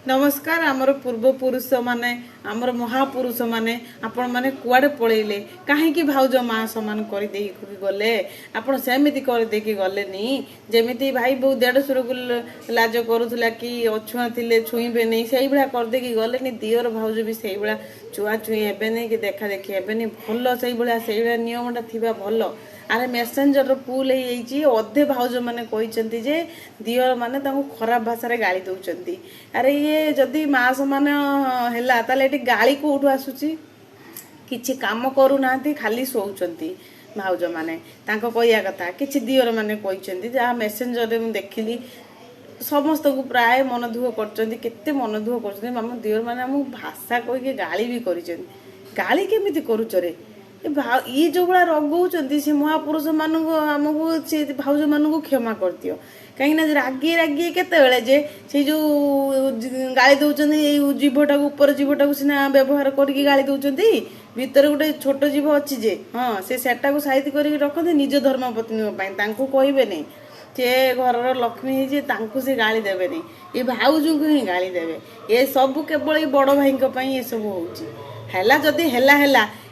नमस्कार आमर पूर्वपुरुष माने आमर महापुरुष माने आपण माने कुआडे पळेले काहेकि भाउज माँ समान कर दे गले आपण सेमिति कर दे कि गले नी जेमिति भाई बहु देढ़शुर को लाज करूला कि अछुआ थिले छुईबे नहीं सेई भला कर दे कि गले नी दियर भाउज भी सेई भला छुआ छुई हेबे नहीं कि देखा देखी हेबे नहीं भल सेई भला नियमटा थिबा भल आरे मेसेंजर फुल हो अधे भाउज मैंने कहते जे दियर माने खराब भाषा गाली दौरान अरे ये जदि माँ समान है गाली कौटू आसूची किछि काम करूना खाली शोचती भाउज मैंने कहया कथा कि दियर मैंने कहते जहाँ मेसेंजर मुझे देखिली समस्त को प्राय मन दुख करते मन दुख कर मामा दियर मैंने आम भाषा कहीकि गाली भी कर गाली केमी करुच रे ये जो भाया रगौंट से महापुरुष मानक आमको से भाउज मानक क्षमा कर दियो कहीं रागी रागी केतबेले जे से जो गाली दौरान ये जीवटा ऊपर जीवटा सीना व्यवहार करके गाली दौरान भितर गोटे छोट जीव अच्छी जे हाँ सेटा को साइज करके रखते निज धर्मपत्नी कहबे नहीं से घर लक्ष्मी है से गाली देवे नहीं ये भाउज को ही गाली देवे ये सब केवल ये बड़ भाई ये सब होला जदि है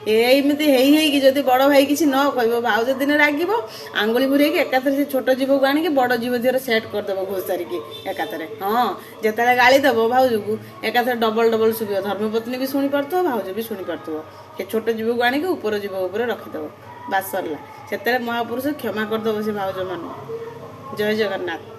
एमती है जदि बड़ भाई किसी न कह भाउज दिन रागिब आंगुली बुरे एकाथरे से छोट जीव को आनिक बड़ जीव देहर सेट करदेव घोष सारिकी एकाथरे हाँ जिते गाली देव भाउज को एकाथरे डबल डबल शुभ धर्मपत्नी भी शुणी पार्थो भाउज भी शुणी पार्थो ये छोट जीव को आनिक ऊपर जीव उपर रखिदेव बास सरला से महापुरुष क्षमा करदेव से भाउज मान जय जगन्नाथ।